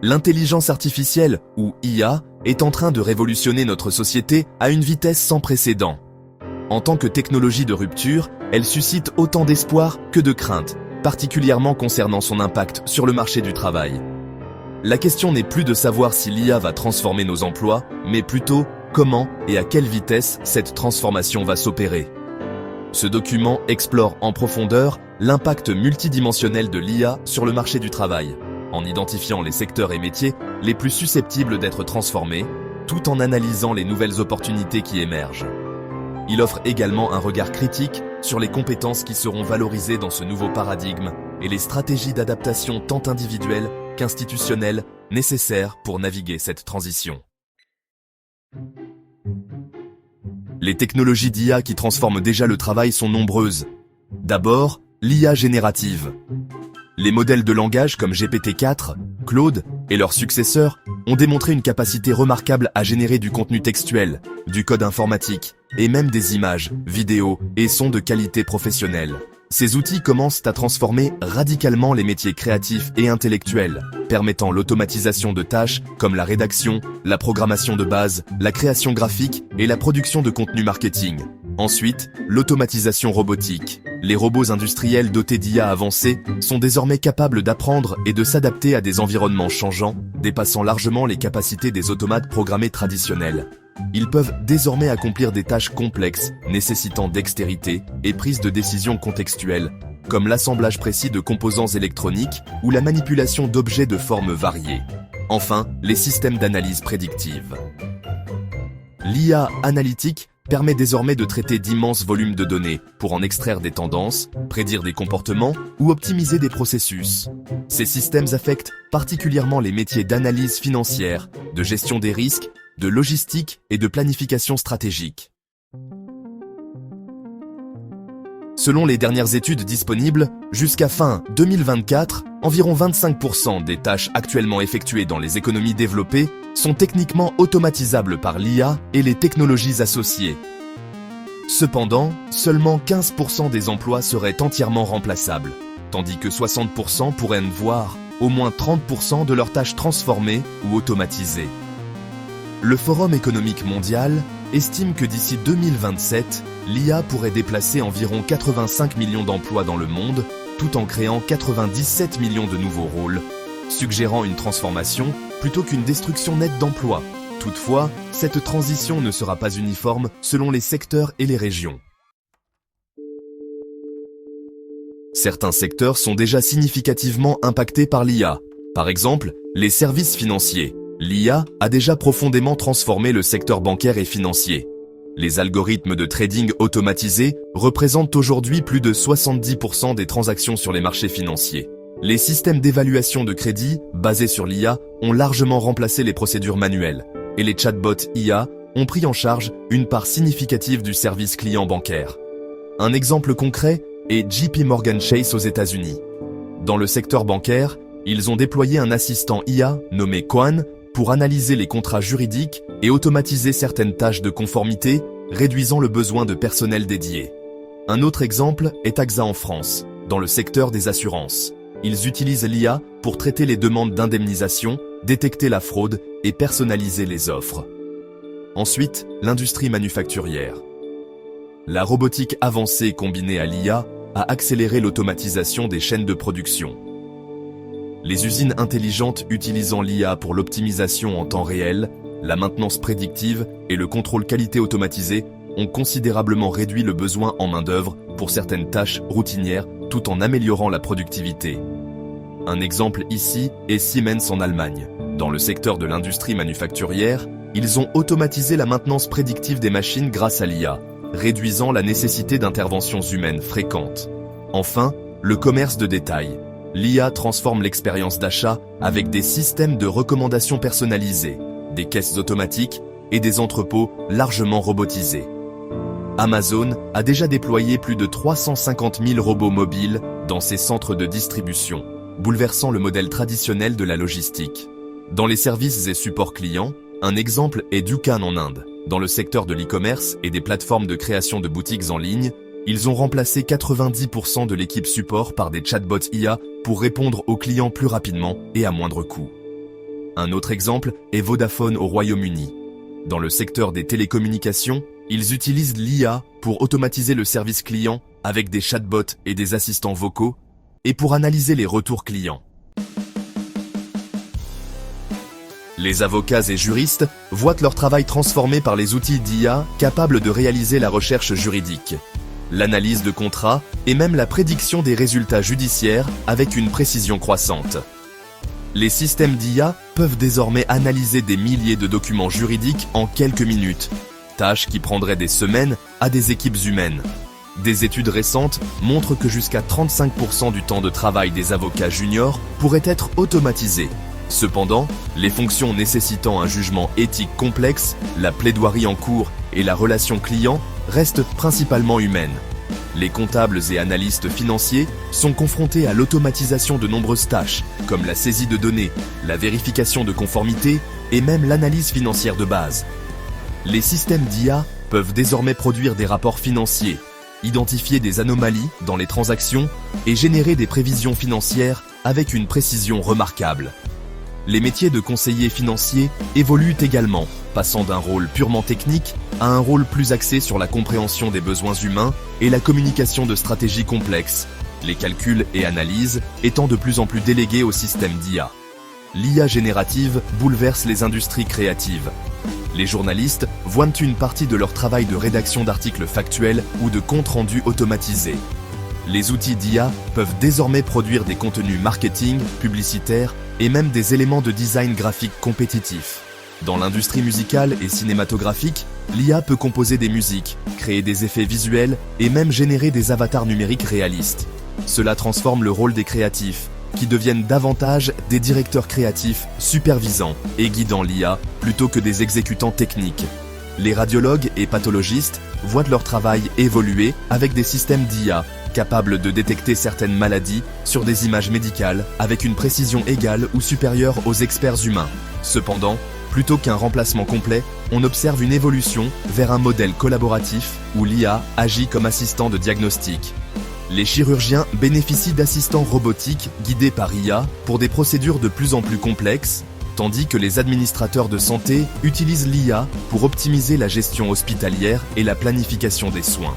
L'intelligence artificielle, ou IA, est en train de révolutionner notre société à une vitesse sans précédent. En tant que technologie de rupture, elle suscite autant d'espoir que de crainte, particulièrement concernant son impact sur le marché du travail. La question n'est plus de savoir si l'IA va transformer nos emplois, mais plutôt comment et à quelle vitesse cette transformation va s'opérer. Ce document explore en profondeur l'impact multidimensionnel de l'IA sur le marché du travail, en identifiant les secteurs et métiers les plus susceptibles d'être transformés, tout en analysant les nouvelles opportunités qui émergent. Il offre également un regard critique sur les compétences qui seront valorisées dans ce nouveau paradigme et les stratégies d'adaptation tant individuelles qu'institutionnelles nécessaires pour naviguer cette transition. Les technologies d'IA qui transforment déjà le travail sont nombreuses. D'abord, l'IA générative. Les modèles de langage comme GPT-4, Claude et leurs successeurs ont démontré une capacité remarquable à générer du contenu textuel, du code informatique et même des images, vidéos et sons de qualité professionnelle. Ces outils commencent à transformer radicalement les métiers créatifs et intellectuels, permettant l'automatisation de tâches comme la rédaction, la programmation de base, la création graphique et la production de contenu marketing. Ensuite, l'automatisation robotique. Les robots industriels dotés d'IA avancés sont désormais capables d'apprendre et de s'adapter à des environnements changeants, dépassant largement les capacités des automates programmés traditionnels. Ils peuvent désormais accomplir des tâches complexes, nécessitant dextérité et prise de décision contextuelle, comme l'assemblage précis de composants électroniques ou la manipulation d'objets de formes variées. Enfin, les systèmes d'analyse prédictive. L'IA analytique permet désormais de traiter d'immenses volumes de données pour en extraire des tendances, prédire des comportements ou optimiser des processus. Ces systèmes affectent particulièrement les métiers d'analyse financière, de gestion des risques, de logistique et de planification stratégique. Selon les dernières études disponibles, jusqu'à fin 2024, environ 25% des tâches actuellement effectuées dans les économies développées sont techniquement automatisables par l'IA et les technologies associées. Cependant, seulement 15% des emplois seraient entièrement remplaçables, tandis que 60% pourraient voir au moins 30% de leurs tâches transformées ou automatisées. Le Forum économique mondial estime que d'ici 2027, l'IA pourrait déplacer environ 85 millions d'emplois dans le monde, tout en créant 97 millions de nouveaux rôles, suggérant une transformation plutôt qu'une destruction nette d'emplois. Toutefois, cette transition ne sera pas uniforme selon les secteurs et les régions. Certains secteurs sont déjà significativement impactés par l'IA. Par exemple, les services financiers. L'IA a déjà profondément transformé le secteur bancaire et financier. Les algorithmes de trading automatisés représentent aujourd'hui plus de 70% des transactions sur les marchés financiers. Les systèmes d'évaluation de crédit, basés sur l'IA, ont largement remplacé les procédures manuelles, et les chatbots IA ont pris en charge une part significative du service client bancaire. Un exemple concret est JP Morgan Chase aux États-Unis. Dans le secteur bancaire, ils ont déployé un assistant IA nommé Quan pour analyser les contrats juridiques et automatiser certaines tâches de conformité, réduisant le besoin de personnel dédié. Un autre exemple est AXA en France, dans le secteur des assurances. Ils utilisent l'IA pour traiter les demandes d'indemnisation, détecter la fraude et personnaliser les offres. Ensuite, l'industrie manufacturière. La robotique avancée combinée à l'IA a accéléré l'automatisation des chaînes de production. Les usines intelligentes utilisant l'IA pour l'optimisation en temps réel, la maintenance prédictive et le contrôle qualité automatisé ont considérablement réduit le besoin en main-d'œuvre pour certaines tâches routinières tout en améliorant la productivité. Un exemple ici est Siemens en Allemagne. Dans le secteur de l'industrie manufacturière, ils ont automatisé la maintenance prédictive des machines grâce à l'IA, réduisant la nécessité d'interventions humaines fréquentes. Enfin, le commerce de détail. L'IA transforme l'expérience d'achat avec des systèmes de recommandation personnalisés, des caisses automatiques et des entrepôts largement robotisés. Amazon a déjà déployé plus de 350 000 robots mobiles dans ses centres de distribution, bouleversant le modèle traditionnel de la logistique. Dans les services et supports clients, un exemple est Dukan en Inde. Dans le secteur de l'e-commerce et des plateformes de création de boutiques en ligne, ils ont remplacé 90% de l'équipe support par des chatbots IA pour répondre aux clients plus rapidement et à moindre coût. Un autre exemple est Vodafone au Royaume-Uni. Dans le secteur des télécommunications, ils utilisent l'IA pour automatiser le service client avec des chatbots et des assistants vocaux et pour analyser les retours clients. Les avocats et juristes voient leur travail transformé par les outils d'IA capables de réaliser la recherche juridique, l'analyse de contrats et même la prédiction des résultats judiciaires avec une précision croissante. Les systèmes d'IA peuvent désormais analyser des milliers de documents juridiques en quelques minutes, tâche qui prendrait des semaines à des équipes humaines. Des études récentes montrent que jusqu'à 35% du temps de travail des avocats juniors pourrait être automatisé. Cependant, les fonctions nécessitant un jugement éthique complexe, la plaidoirie en cours et la relation client restent principalement humaines. Les comptables et analystes financiers sont confrontés à l'automatisation de nombreuses tâches, comme la saisie de données, la vérification de conformité et même l'analyse financière de base. Les systèmes d'IA peuvent désormais produire des rapports financiers, identifier des anomalies dans les transactions et générer des prévisions financières avec une précision remarquable. Les métiers de conseiller financier évoluent également, passant d'un rôle purement technique à un rôle plus axé sur la compréhension des besoins humains et la communication de stratégies complexes, les calculs et analyses étant de plus en plus délégués au système d'IA. L'IA générative bouleverse les industries créatives. Les journalistes voient une partie de leur travail de rédaction d'articles factuels ou de comptes rendus automatisés. Les outils d'IA peuvent désormais produire des contenus marketing, publicitaires et même des éléments de design graphique compétitifs. Dans l'industrie musicale et cinématographique, l'IA peut composer des musiques, créer des effets visuels et même générer des avatars numériques réalistes. Cela transforme le rôle des créatifs, qui deviennent davantage des directeurs créatifs supervisant et guidant l'IA plutôt que des exécutants techniques. Les radiologues et pathologistes voient leur travail évoluer avec des systèmes d'IA capables de détecter certaines maladies sur des images médicales avec une précision égale ou supérieure aux experts humains. Cependant, plutôt qu'un remplacement complet, on observe une évolution vers un modèle collaboratif où l'IA agit comme assistant de diagnostic. Les chirurgiens bénéficient d'assistants robotiques guidés par IA pour des procédures de plus en plus complexes, tandis que les administrateurs de santé utilisent l'IA pour optimiser la gestion hospitalière et la planification des soins.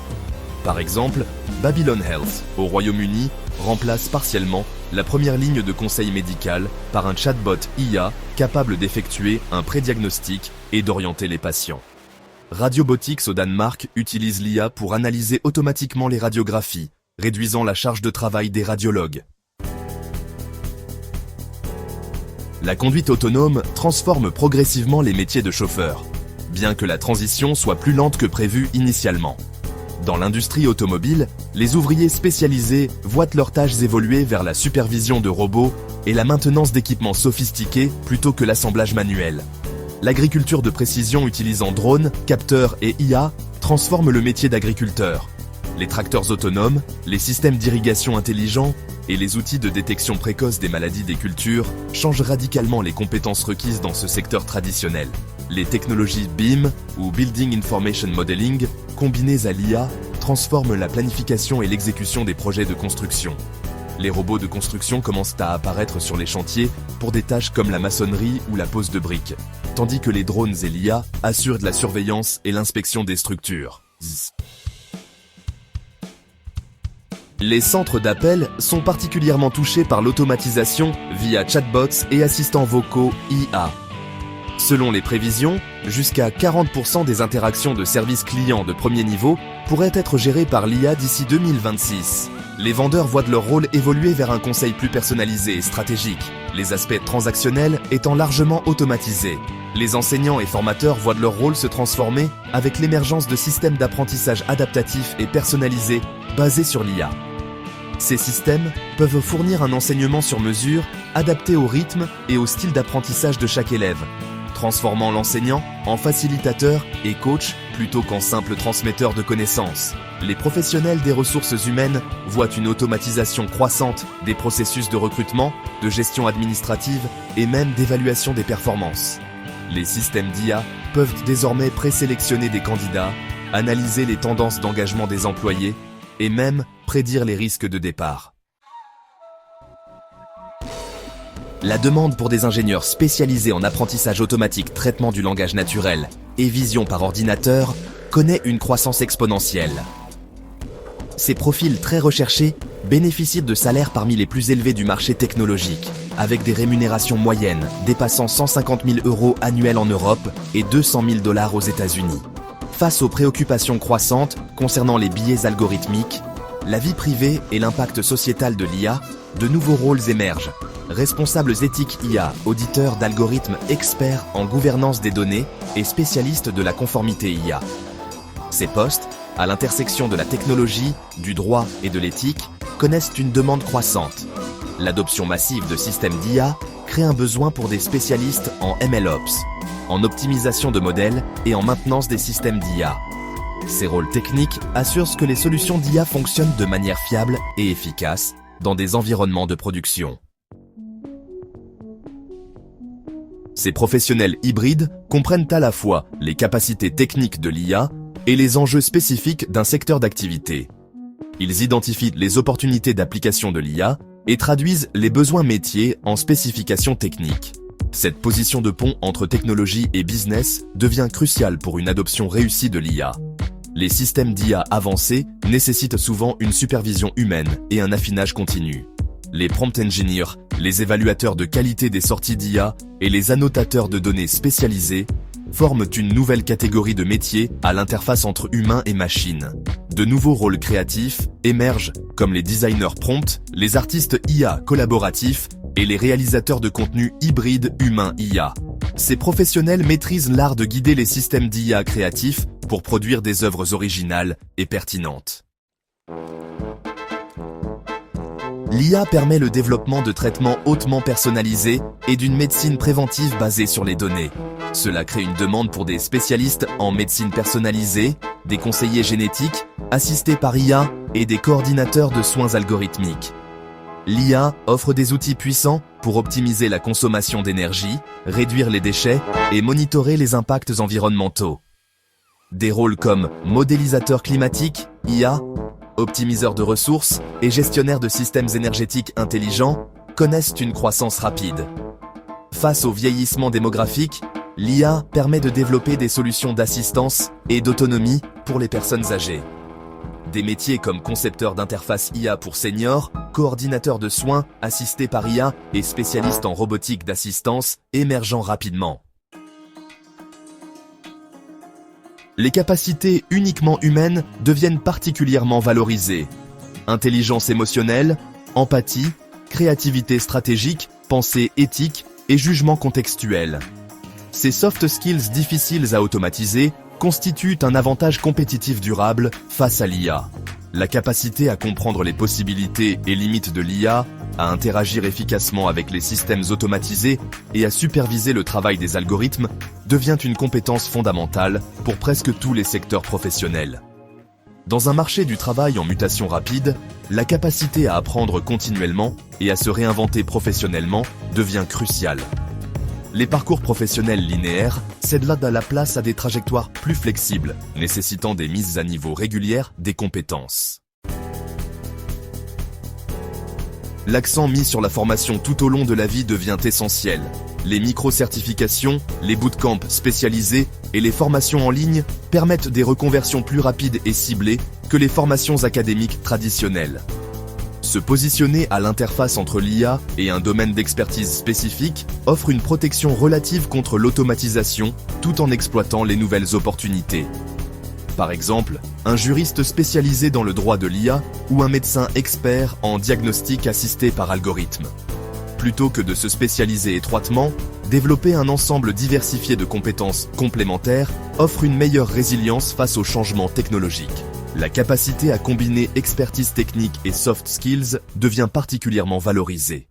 Par exemple, Babylon Health, au Royaume-Uni, remplace partiellement la première ligne de conseil médical par un chatbot IA capable d'effectuer un prédiagnostic et d'orienter les patients. Radiobotics au Danemark utilise l'IA pour analyser automatiquement les radiographies, réduisant la charge de travail des radiologues. La conduite autonome transforme progressivement les métiers de chauffeur, bien que la transition soit plus lente que prévu initialement. Dans l'industrie automobile, les ouvriers spécialisés voient leurs tâches évoluer vers la supervision de robots et la maintenance d'équipements sophistiqués plutôt que l'assemblage manuel. L'agriculture de précision utilisant drones, capteurs et IA transforme le métier d'agriculteur. Les tracteurs autonomes, les systèmes d'irrigation intelligents et les outils de détection précoce des maladies des cultures changent radicalement les compétences requises dans ce secteur traditionnel. Les technologies BIM ou Building Information Modeling, combinées à l'IA, transforment la planification et l'exécution des projets de construction. Les robots de construction commencent à apparaître sur les chantiers pour des tâches comme la maçonnerie ou la pose de briques, tandis que les drones et l'IA assurent de la surveillance et l'inspection des structures. Les centres d'appel sont particulièrement touchés par l'automatisation via chatbots et assistants vocaux IA. Selon les prévisions, jusqu'à 40% des interactions de services clients de premier niveau pourraient être gérées par l'IA d'ici 2026. Les vendeurs voient leur rôle évoluer vers un conseil plus personnalisé et stratégique, les aspects transactionnels étant largement automatisés. Les enseignants et formateurs voient leur rôle se transformer avec l'émergence de systèmes d'apprentissage adaptatifs et personnalisés basés sur l'IA. Ces systèmes peuvent fournir un enseignement sur mesure, adapté au rythme et au style d'apprentissage de chaque élève, transformant l'enseignant en facilitateur et coach plutôt qu'en simple transmetteur de connaissances. Les professionnels des ressources humaines voient une automatisation croissante des processus de recrutement, de gestion administrative et même d'évaluation des performances. Les systèmes d'IA peuvent désormais présélectionner des candidats, analyser les tendances d'engagement des employés et même prédire les risques de départ. La demande pour des ingénieurs spécialisés en apprentissage automatique, traitement du langage naturel et vision par ordinateur connaît une croissance exponentielle. Ces profils très recherchés bénéficient de salaires parmi les plus élevés du marché technologique, avec des rémunérations moyennes dépassant 150 000 € annuels en Europe et 200 000 $ aux États-Unis. Face aux préoccupations croissantes concernant les biais algorithmiques, la vie privée et l'impact sociétal de l'IA, de nouveaux rôles émergent. Responsables éthiques IA, auditeurs d'algorithmes, experts en gouvernance des données et spécialistes de la conformité IA. Ces postes, à l'intersection de la technologie, du droit et de l'éthique, connaissent une demande croissante. L'adoption massive de systèmes d'IA crée un besoin pour des spécialistes en MLOps, en optimisation de modèles et en maintenance des systèmes d'IA. Ces rôles techniques assurent que les solutions d'IA fonctionnent de manière fiable et efficace dans des environnements de production. Ces professionnels hybrides comprennent à la fois les capacités techniques de l'IA et les enjeux spécifiques d'un secteur d'activité. Ils identifient les opportunités d'application de l'IA et traduisent les besoins métiers en spécifications techniques. Cette position de pont entre technologie et business devient cruciale pour une adoption réussie de l'IA. Les systèmes d'IA avancés nécessitent souvent une supervision humaine et un affinage continu. Les prompt engineers, les évaluateurs de qualité des sorties d'IA et les annotateurs de données spécialisés forment une nouvelle catégorie de métiers à l'interface entre humain et machine. De nouveaux rôles créatifs émergent comme les designers prompt, les artistes IA collaboratifs et les réalisateurs de contenu hybride humain-IA. Ces professionnels maîtrisent l'art de guider les systèmes d'IA créatifs pour produire des œuvres originales et pertinentes. L'IA permet le développement de traitements hautement personnalisés et d'une médecine préventive basée sur les données. Cela crée une demande pour des spécialistes en médecine personnalisée, des conseillers génétiques, assistés par IA et des coordinateurs de soins algorithmiques. L'IA offre des outils puissants pour optimiser la consommation d'énergie, réduire les déchets et monitorer les impacts environnementaux. Des rôles comme modélisateur climatique, IA, optimiseurs de ressources et gestionnaires de systèmes énergétiques intelligents connaissent une croissance rapide. Face au vieillissement démographique, l'IA permet de développer des solutions d'assistance et d'autonomie pour les personnes âgées. Des métiers comme concepteur d'interface IA pour seniors, coordinateur de soins, assisté par IA et spécialiste en robotique d'assistance émergent rapidement. Les capacités uniquement humaines deviennent particulièrement valorisées. Intelligence émotionnelle, empathie, créativité stratégique, pensée éthique et jugement contextuel. Ces soft skills difficiles à automatiser constituent un avantage compétitif durable face à l'IA. La capacité à comprendre les possibilités et limites de l'IA, à interagir efficacement avec les systèmes automatisés et à superviser le travail des algorithmes devient une compétence fondamentale pour presque tous les secteurs professionnels. Dans un marché du travail en mutation rapide, la capacité à apprendre continuellement et à se réinventer professionnellement devient cruciale. Les parcours professionnels linéaires cèdent là la place à des trajectoires plus flexibles, nécessitant des mises à niveau régulières des compétences. L'accent mis sur la formation tout au long de la vie devient essentiel. Les micro-certifications, les bootcamps spécialisés et les formations en ligne permettent des reconversions plus rapides et ciblées que les formations académiques traditionnelles. Se positionner à l'interface entre l'IA et un domaine d'expertise spécifique offre une protection relative contre l'automatisation tout en exploitant les nouvelles opportunités. Par exemple, un juriste spécialisé dans le droit de l'IA ou un médecin expert en diagnostic assisté par algorithme. Plutôt que de se spécialiser étroitement, développer un ensemble diversifié de compétences complémentaires offre une meilleure résilience face aux changements technologiques. La capacité à combiner expertise technique et soft skills devient particulièrement valorisée.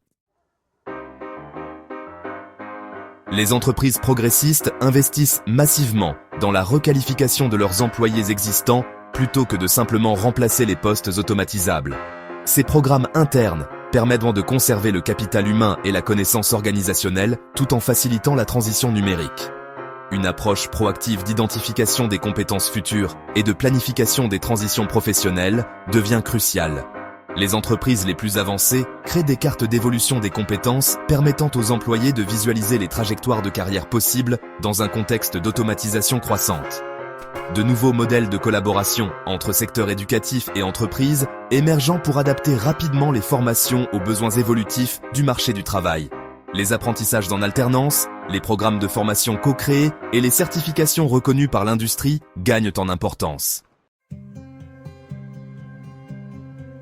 Les entreprises progressistes investissent massivement dans la requalification de leurs employés existants plutôt que de simplement remplacer les postes automatisables. Ces programmes internes permettent de conserver le capital humain et la connaissance organisationnelle tout en facilitant la transition numérique. Une approche proactive d'identification des compétences futures et de planification des transitions professionnelles devient cruciale. Les entreprises les plus avancées créent des cartes d'évolution des compétences permettant aux employés de visualiser les trajectoires de carrière possibles dans un contexte d'automatisation croissante. De nouveaux modèles de collaboration entre secteurs éducatifs et entreprises émergeant pour adapter rapidement les formations aux besoins évolutifs du marché du travail. Les apprentissages en alternance, les programmes de formation co-créés et les certifications reconnues par l'industrie gagnent en importance.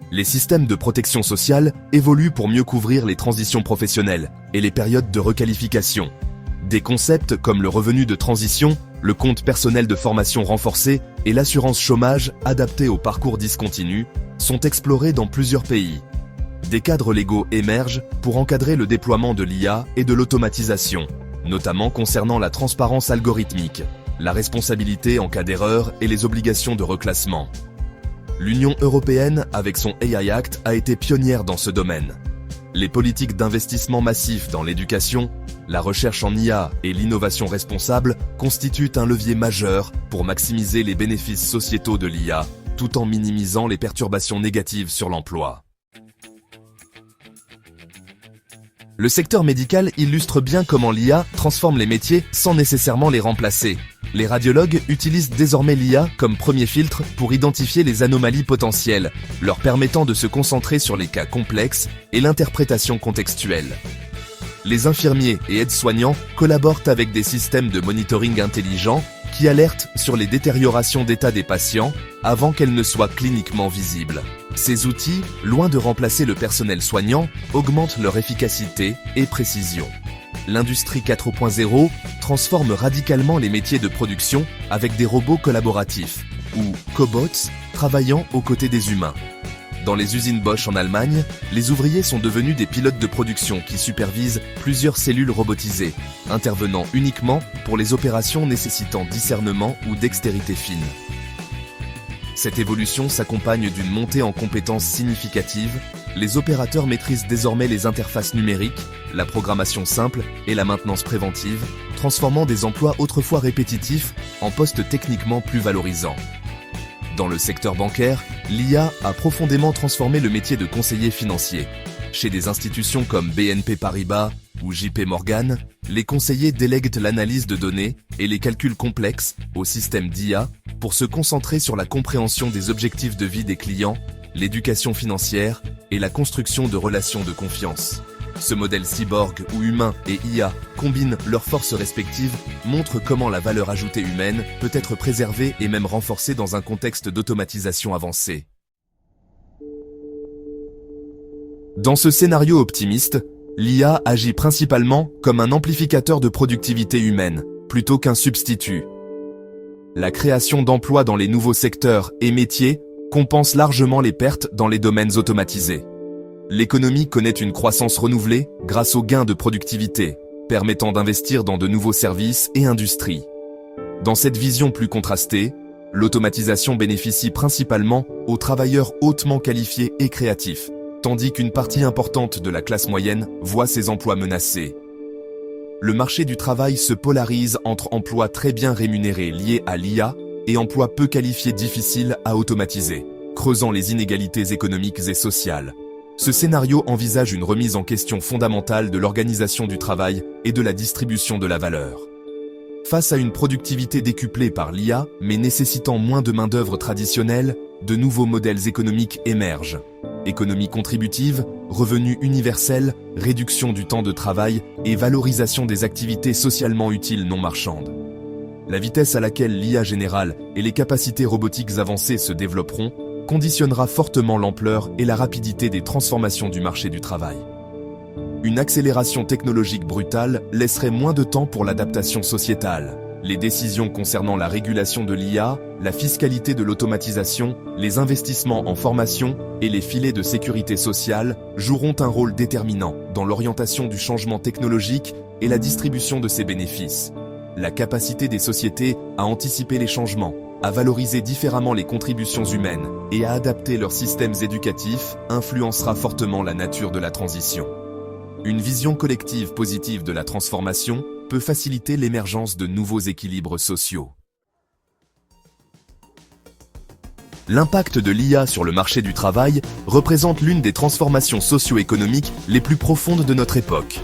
Les systèmes de protection sociale évoluent pour mieux couvrir les transitions professionnelles et les périodes de requalification. Des concepts comme le revenu de transition, le compte personnel de formation renforcé et l'assurance chômage adaptée au parcours discontinu sont explorés dans plusieurs pays. Des cadres légaux émergent pour encadrer le déploiement de l'IA et de l'automatisation, notamment concernant la transparence algorithmique, la responsabilité en cas d'erreur et les obligations de reclassement. L'Union européenne, avec son AI Act, a été pionnière dans ce domaine. Les politiques d'investissement massif dans l'éducation, la recherche en IA et l'innovation responsable constituent un levier majeur pour maximiser les bénéfices sociétaux de l'IA, tout en minimisant les perturbations négatives sur l'emploi. Le secteur médical illustre bien comment l'IA transforme les métiers sans nécessairement les remplacer. Les radiologues utilisent désormais l'IA comme premier filtre pour identifier les anomalies potentielles, leur permettant de se concentrer sur les cas complexes et l'interprétation contextuelle. Les infirmiers et aides-soignants collaborent avec des systèmes de monitoring intelligents qui alertent sur les détériorations d'état des patients avant qu'elles ne soient cliniquement visibles. Ces outils, loin de remplacer le personnel soignant, augmentent leur efficacité et précision. L'industrie 4.0 transforme radicalement les métiers de production avec des robots collaboratifs, ou cobots, travaillant aux côtés des humains. Dans les usines Bosch en Allemagne, les ouvriers sont devenus des pilotes de production qui supervisent plusieurs cellules robotisées, intervenant uniquement pour les opérations nécessitant discernement ou dextérité fine. Cette évolution s'accompagne d'une montée en compétences significative. Les opérateurs maîtrisent désormais les interfaces numériques, la programmation simple et la maintenance préventive, transformant des emplois autrefois répétitifs en postes techniquement plus valorisants. Dans le secteur bancaire, l'IA a profondément transformé le métier de conseiller financier. Chez des institutions comme BNP Paribas ou JP Morgan, les conseillers délèguent l'analyse de données et les calculs complexes au système d'IA pour se concentrer sur la compréhension des objectifs de vie des clients, l'éducation financière et la construction de relations de confiance. Ce modèle cyborg où humain et IA combinent leurs forces respectives montre comment la valeur ajoutée humaine peut être préservée et même renforcée dans un contexte d'automatisation avancée. Dans ce scénario optimiste, l'IA agit principalement comme un amplificateur de productivité humaine, plutôt qu'un substitut. La création d'emplois dans les nouveaux secteurs et métiers compense largement les pertes dans les domaines automatisés. L'économie connaît une croissance renouvelée grâce aux gains de productivité, permettant d'investir dans de nouveaux services et industries. Dans cette vision plus contrastée, l'automatisation bénéficie principalement aux travailleurs hautement qualifiés et créatifs, tandis qu'une partie importante de la classe moyenne voit ses emplois menacés. Le marché du travail se polarise entre emplois très bien rémunérés liés à l'IA et emplois peu qualifiés difficiles à automatiser, creusant les inégalités économiques et sociales. Ce scénario envisage une remise en question fondamentale de l'organisation du travail et de la distribution de la valeur. Face à une productivité décuplée par l'IA, mais nécessitant moins de main-d'œuvre traditionnelle, de nouveaux modèles économiques émergent. Économie contributive, revenu universel, réduction du temps de travail et valorisation des activités socialement utiles non marchandes. La vitesse à laquelle l'IA générale et les capacités robotiques avancées se développeront conditionnera fortement l'ampleur et la rapidité des transformations du marché du travail. Une accélération technologique brutale laisserait moins de temps pour l'adaptation sociétale. Les décisions concernant la régulation de l'IA, la fiscalité de l'automatisation, les investissements en formation et les filets de sécurité sociale joueront un rôle déterminant dans l'orientation du changement technologique et la distribution de ses bénéfices. La capacité des sociétés à anticiper les changements, à valoriser différemment les contributions humaines et à adapter leurs systèmes éducatifs influencera fortement la nature de la transition. Une vision collective positive de la transformation peut faciliter l'émergence de nouveaux équilibres sociaux. L'impact de l'IA sur le marché du travail représente l'une des transformations socio-économiques les plus profondes de notre époque.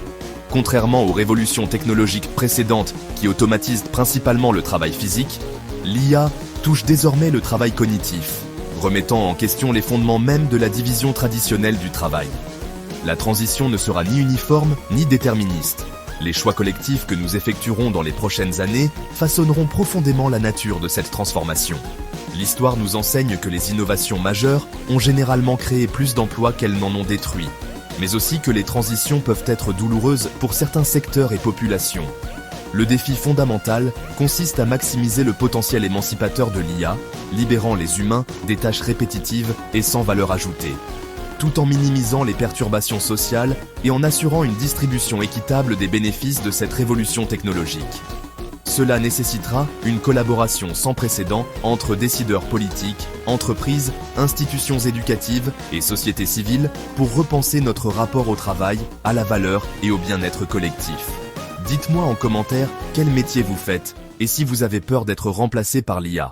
Contrairement aux révolutions technologiques précédentes qui automatisent principalement le travail physique, l'IA touche désormais le travail cognitif, remettant en question les fondements même de la division traditionnelle du travail. La transition ne sera ni uniforme ni déterministe. Les choix collectifs que nous effectuerons dans les prochaines années façonneront profondément la nature de cette transformation. L'histoire nous enseigne que les innovations majeures ont généralement créé plus d'emplois qu'elles n'en ont détruit, mais aussi que les transitions peuvent être douloureuses pour certains secteurs et populations. Le défi fondamental consiste à maximiser le potentiel émancipateur de l'IA, libérant les humains des tâches répétitives et sans valeur ajoutée, tout en minimisant les perturbations sociales et en assurant une distribution équitable des bénéfices de cette révolution technologique. Cela nécessitera une collaboration sans précédent entre décideurs politiques, entreprises, institutions éducatives et sociétés civiles pour repenser notre rapport au travail, à la valeur et au bien-être collectif. Dites-moi en commentaire quel métier vous faites et si vous avez peur d'être remplacé par l'IA.